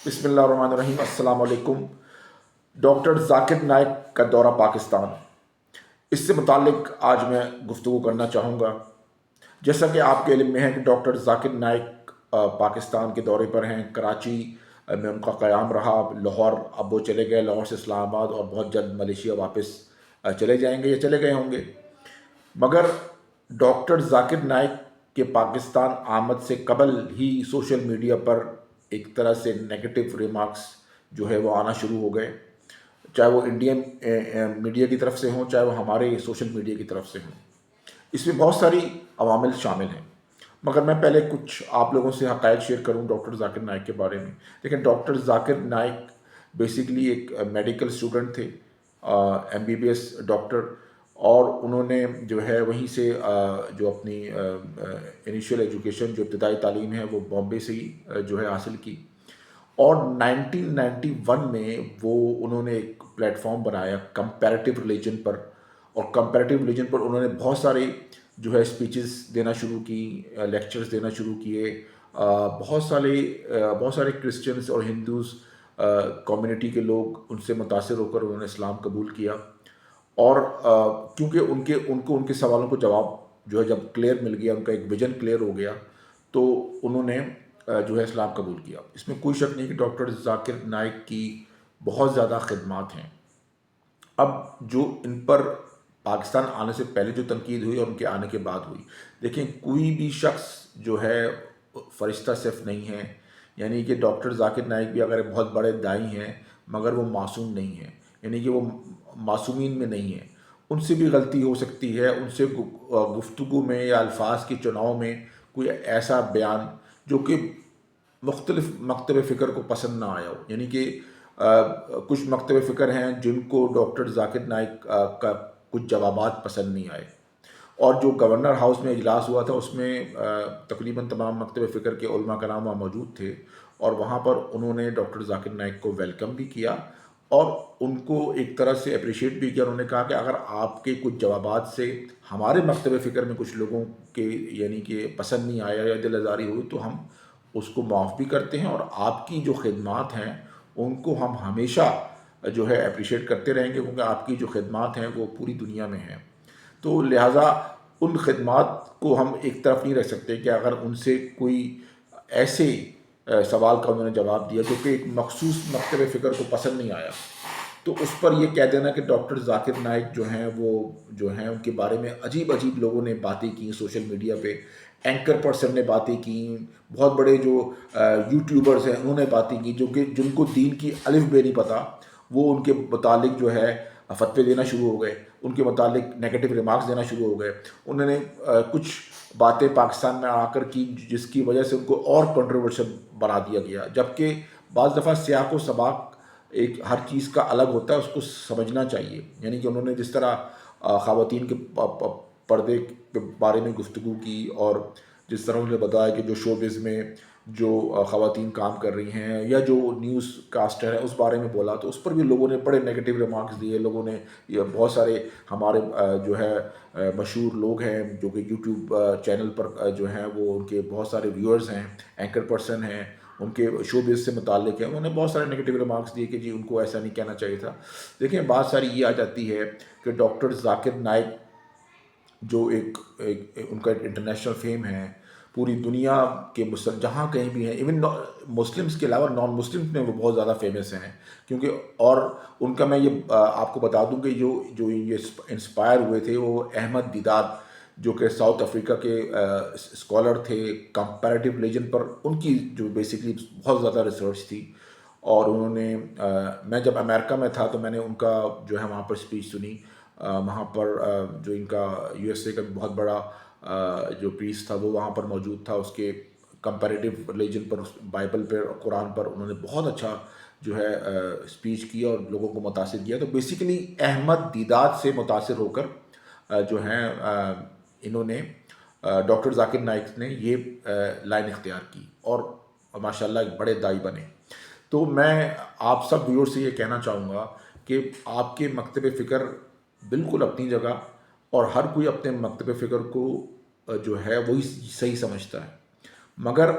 बिस्मिल्लाहिर्रहमानिर्रहीम। अस्सलाम वालेकुम। डॉक्टर ज़ाकिर नाइक का दौरा पाकिस्तान, इससे मुतालिक आज मैं गुफ्तगू करना चाहूँगा। जैसा कि आपके इल्म में है कि डॉक्टर ज़ाकिर नाइक पाकिस्तान के दौरे पर हैं। कराची में उनका क़याम रहा। लाहौर अब वो चले गए, लाहौर से इस्लामाबाद, और बहुत जल्द मलेशिया वापस चले जाएंगे या चले गए होंगे। मगर डॉक्टर ज़ाकिर नाइक के पाकिस्तान आमद से कबल ही सोशल मीडिया पर एक तरह से नेगेटिव रिमार्क्स जो है वो आना शुरू हो गए, चाहे वो इंडियन मीडिया की तरफ से हों, चाहे वो हमारे सोशल मीडिया की तरफ से हों। इसमें बहुत सारी अवामिल शामिल हैं, मगर मैं पहले कुछ आप लोगों से हक़ाइक़ शेयर करूं डॉक्टर ज़ाकिर नाइक के बारे में। लेकिन डॉक्टर ज़ाकिर नाइक बेसिकली एक मेडिकल स्टूडेंट थे, एमबीबीएस डॉक्टर, और उन्होंने जो है वहीं से जो अपनी इनिशियल एजुकेशन, जो इब्तदाई तालीम है, वो बॉम्बे से ही जो है हासिल की। और 1991 में वो उन्होंने एक प्लेटफॉर्म बनाया कंपैरेटिव रिलीजन पर, और कंपैरेटिव रिलीजन पर उन्होंने बहुत सारे जो है स्पीचेस देना शुरू की, लेक्चर्स देना शुरू किए। बहुत सारे क्रिश्चियंस और हिंदूज़ कम्युनिटी के लोग उनसे मुतासिर होकर उन्होंने इस्लाम कबूल किया। और क्योंकि उनको उनके सवालों को जवाब जो है जब क्लियर मिल गया, उनका एक विजन क्लियर हो गया, तो उन्होंने जो है इस्लाम कबूल किया। इसमें कोई शक नहीं कि डॉक्टर ज़ाकिर नाइक की बहुत ज़्यादा खिदमात हैं। अब जो इन पर पाकिस्तान आने से पहले जो तनकीद हुई और उनके आने के बाद हुई, देखिए कोई भी शख्स जो है फ़रिश्ता सिर्फ नहीं है। यानी कि डॉक्टर ज़ाकिर नाइक भी अगर बहुत बड़े दाई हैं, मगर वो मासूम नहीं है। यानी कि वो मासूमीन में नहीं है, उनसे भी गलती हो सकती है। उनसे गुफ्तगू में या अल्फाज के चुनाव में कोई ऐसा बयान जो कि मुख्तलिफ मकतब फ़िक्र को पसंद ना आया हो। यानी कि कुछ मकतब फ़िक्र हैं जिनको डॉक्टर ज़ाकिर नाइक का कुछ जवाबात पसंद नहीं आए। और जो गवर्नर हाउस में इजलास हुआ था, उसमें तकरीबन तमाम मकतब फ़िक्र के उलमा कराम वहाँ मौजूद थे, और वहाँ पर उन्होंने डॉक्टर ज़ाकिर नाइक को वेलकम भी किया और उनको एक तरह से अप्रिशिएट भी किया। उन्होंने कहा कि अगर आपके कुछ जवाबात से हमारे मकतब फ़िक्र में कुछ लोगों के यानी कि पसंद नहीं आया या दिल आज़ारी हुई, तो हम उसको माफ़ भी करते हैं, और आपकी जो खिदमात हैं उनको हम हमेशा जो है अप्रिशिएट करते रहेंगे, क्योंकि आपकी जो खिदमात हैं वो पूरी दुनिया में हैं। तो लिहाजा उन खिदमात को हम एक तरफ नहीं रख सकते कि अगर उनसे कोई ऐसे सवाल का उन्होंने जवाब दिया जो कि एक मखसूस मकतब फ़िक्र को पसंद नहीं आया, तो उस पर ये कह देना कि डॉक्टर ज़ाकिर नाइक जो हैं वो जो हैं उनके बारे में अजीब अजीब लोगों ने बातें की सोशल मीडिया पे। एंकर पर्सन ने बातें की, बहुत बड़े जो यूट्यूबर्स हैं उन्होंने बातें की, जो कि जिनको दीन की अलिफ बे नहीं पता, वो उनके मुतालिक जो है फतवे देना शुरू हो गए, उनके मुतालिक नेगेटिव रिमार्क्स देना शुरू हो गए। उन्होंने कुछ बातें पाकिस्तान में आकर की जिसकी वजह से उनको और कंट्रोवर्शियल बना दिया गया, जबकि बाज़ दफ़ा सियाक़ व सबाक़ एक हर चीज़ का अलग होता है, उसको समझना चाहिए। यानी कि उन्होंने जिस तरह ख़वातीन के पर्दे के बारे में गुफ्तगू की, और जिस तरह उन्होंने बताया कि जो शोबिज़ में जो ख़वातीन काम कर रही हैं, या जो न्यूज़ कास्टर है उस बारे में बोला, तो उस पर भी लोगों ने बड़े नेगेटिव रिमार्क्स दिए। लोगों ने ये बहुत सारे हमारे जो है मशहूर लोग हैं जो कि यूट्यूब चैनल पर जो हैं वो उनके बहुत सारे व्यूअर्स हैं, एंकर पर्सन हैं, उनके शोबिज़ से मुताल्लिक है, उन्होंने बहुत सारे नेगेटिव रिमार्क्स दिए कि जी उनको ऐसा नहीं कहना चाहिए था। देखिए बात सारी ये आ जाती है कि डॉक्टर ज़ाकिर नाइक जो उनका इंटरनेशनल फेम है, पूरी दुनिया के मुसल जहाँ कहीं भी हैं, इवन मुस्लिम्स के अलावा नॉन मुस्लिम्स में वो बहुत ज़्यादा फेमस हैं। क्योंकि और उनका मैं ये आपको बता दूं कि जो जो ये इंस्पायर हुए थे वो अहमद दीदात, जो कि साउथ अफ्रीका के स्कॉलर थे, कंपैरेटिव रिलीजन पर उनकी जो बेसिकली बहुत ज़्यादा रिसर्च थी। और उन्होंने मैं जब अमेरिका में था तो मैंने उनका जो है वहाँ पर स्पीच सुनी। वहाँ पर जो इनका यूएसए का बहुत बड़ा जो प्रीस्ट था वो वहाँ पर मौजूद था। उसके कंपैरेटिव रिलीजन पर, बाइबल पर और कुरान पर उन्होंने बहुत अच्छा जो है स्पीच किया और लोगों को मुतासिर किया। तो बेसिकली अहमद दीदात से मुतासिर होकर जो हैं इन्होंने डॉक्टर ज़ाकिर नाइक ने ये लाइन इख्तियार की, और माशाल्लाह एक बड़े दाई बने। तो मैं आप सब व्यूअर से ये कहना चाहूँगा कि आपके मकतब फ़िक्र बिल्कुल अपनी जगह, और हर कोई अपने मकतब फ़िक्र को जो है वही सही समझता है। मगर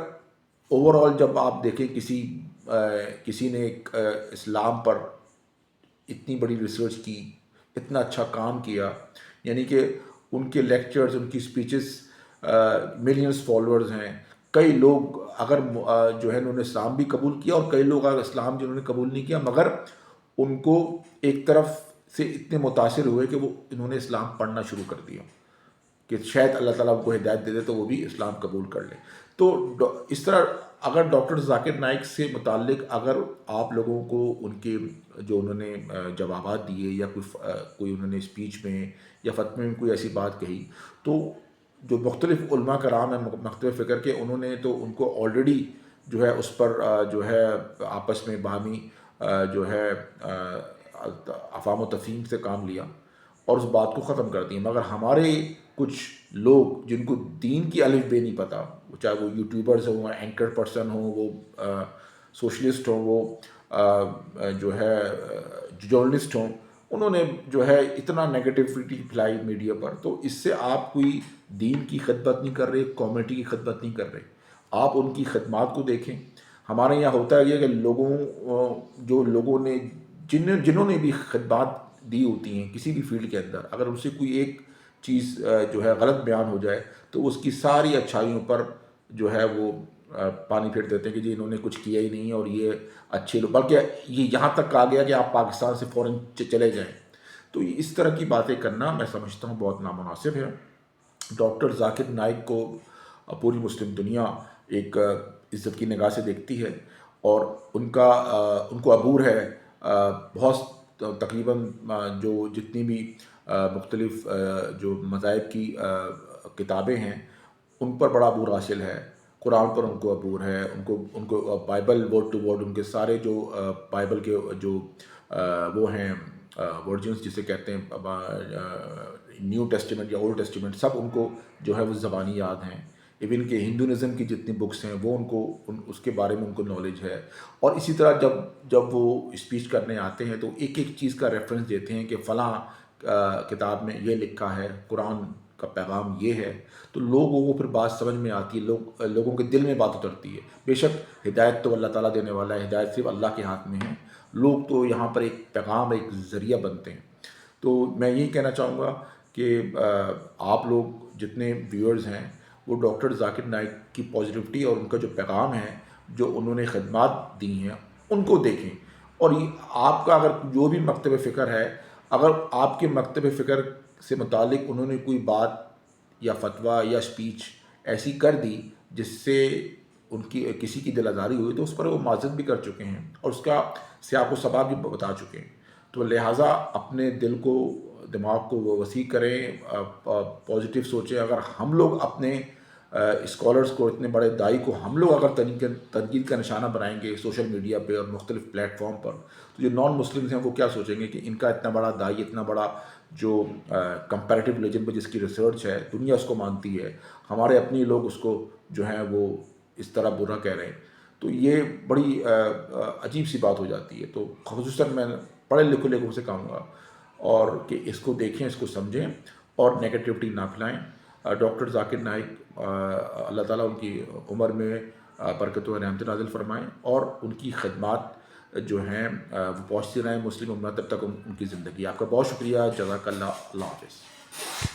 ओवरऑल जब आप देखें किसी کسی نے اسلام پر اتنی بڑی ریسرچ کی، اتنا اچھا کام کیا، یعنی کہ ان کے لیکچرز، ان کی اسپیچز ملینز فالوورز ہیں. کئی لوگ اگر جو ہے انہوں نے اسلام بھی قبول کیا، اور کئی لوگ اگر اسلام جنہوں نے قبول نہیں کیا، مگر ان کو ایک طرف سے اتنے متاثر ہوئے کہ وہ انہوں نے اسلام پڑھنا شروع کر دیا کہ شاید اللہ تعالیٰ ان کو ہدایت دے دے تو وہ بھی اسلام قبول کر لیں. تو اس طرح اگر ڈاکٹر ذاکر نائک سے متعلق اگر آپ لوگوں کو ان کے جو انہوں نے جوابات دیے، یا کوئی انہوں نے اسپیچ میں یا فتوے میں کوئی ایسی بات کہی، تو جو مختلف علماء کرام ہیں مختلف فکر کے، انہوں نے تو ان کو آلریڈی جو ہے اس پر جو ہے آپس میں باہمی جو ہے افہام و تفہیم سے کام لیا اور اس بات کو ختم کر دیا. مگر ہمارے کچھ لوگ جن کو دین کی الف بے نہیں پتہ، چاہے وہ یوٹیوبرز ہوں، اینکر پرسن ہوں، وہ سوشلسٹ ہوں، وہ جو ہے جرنلسٹ ہوں، انہوں نے جو ہے اتنا نیگیٹیوٹی پھیلائی میڈیا پر. تو اس سے آپ کوئی دین کی خدمت نہیں کر رہے، کمیونٹی کی خدمت نہیں کر رہے. آپ ان کی خدمات کو دیکھیں. ہمارے یہاں ہوتا ہے یہ کہ لوگوں نے جنہوں نے بھی خدمات دی ہوتی ہیں کسی بھی فیلڈ کے اندر، اگر ان سے کوئی ایک چیز جو ہے غلط بیان ہو جائے تو اس کی ساری اچھائیوں پر جو ہے وہ پانی پھیر دیتے ہیں کہ جی انہوں نے کچھ کیا ہی نہیں اور یہ اچھے لوگ، بلکہ یہ یہاں تک آ گیا کہ آپ پاکستان سے فوراً چلے جائیں. تو اس طرح کی باتیں کرنا میں سمجھتا ہوں بہت نامناسب ہے. ڈاکٹر ذاکر نائک کو پوری مسلم دنیا ایک عزت کی نگاہ سے دیکھتی ہے، اور ان کو عبور ہے بہت تقریباً جو جتنی بھی مختلف جو مذاہب کی کتابیں ہیں ان پر بڑا عبور حاصل ہے. قرآن پر ان کو عبور ہے، ان کو بائبل ورڈ ٹو ورڈ، ان کے سارے جو بائبل کے جو وہ ہیں ورجنس جسے کہتے ہیں نیو ٹیسٹیمنٹ یا اولڈ ٹیسٹیمنٹ، سب ان کو جو ہے وہ زبانی یاد ہیں. ایون کہ ہندوازم کی جتنی بکس ہیں وہ اس کے بارے میں ان کو نالج ہے. اور اسی طرح جب وہ اسپیچ کرنے آتے ہیں تو ایک ایک چیز کا ریفرنس دیتے ہیں کہ فلاں کتاب میں یہ لکھا ہے، قرآن کا پیغام یہ ہے. تو لوگوں کو پھر بات سمجھ میں آتی ہے، لوگوں کے دل میں بات اترتی ہے. بے شک ہدایت تو اللہ تعالیٰ دینے والا ہے، ہدایت صرف اللہ کے ہاتھ میں ہے. لوگ تو یہاں پر ایک پیغام، ایک ذریعہ بنتے ہیں. تو میں یہی کہنا چاہوں گا کہ آپ لوگ جتنے ویورز ہیں وہ ڈاکٹر ذاکر نائک کی پازیٹیوٹی اور ان کا جو پیغام ہے، جو انہوں نے خدمات دی ہیں، ان کو دیکھیں. اور آپ کا اگر جو بھی مکتب فکر ہے، اگر آپ کے مکتب فکر سے متعلق انہوں نے کوئی بات یا فتویٰ یا اسپیچ ایسی کر دی جس سے ان کی کسی کی دل آزاری ہوئی، تو اس پر وہ معذرت بھی کر چکے ہیں اور اس کا سیاق و سباق بھی بتا چکے ہیں. تو لہٰذا اپنے دل کو، دماغ کو وہ وسیع کریں، پازیٹیو سوچیں. اگر ہم لوگ اپنے اسکالرس کو، اتنے بڑے دائی کو ہم لوگ اگر تنقید کا نشانہ بنائیں گے سوشل میڈیا پہ اور مختلف پلیٹ فارم پر، تو جو نان مسلمز ہیں وہ کیا سوچیں گے کہ ان کا اتنا بڑا دائی، اتنا بڑا جو کمپیریٹیو ریلیجن پہ جس کی ریسرچ ہے، دنیا اس کو مانتی ہے، ہمارے اپنے لوگ اس کو جو ہیں وہ اس طرح برا کہہ رہے ہیں. تو یہ بڑی عجیب سی بات ہو جاتی ہے. تو خصوصاً میں پڑھے لکھے لوگوں سے کہوں گا اور کہ اس کو دیکھیں، اس کو سمجھیں اور نیگیٹیوٹی نہ پھیلائیں. ڈاکٹر ذاکر نائک، اللہ تعالیٰ ان کی عمر میں برکت و رحمت نازل فرمائیں اور ان کی خدمات جو ہیں وہ پہنچتی رہیں مسلم امت تب تک ان کی زندگی. آپ کا بہت شکریہ. جزاک اللہ. اللہ حافظ.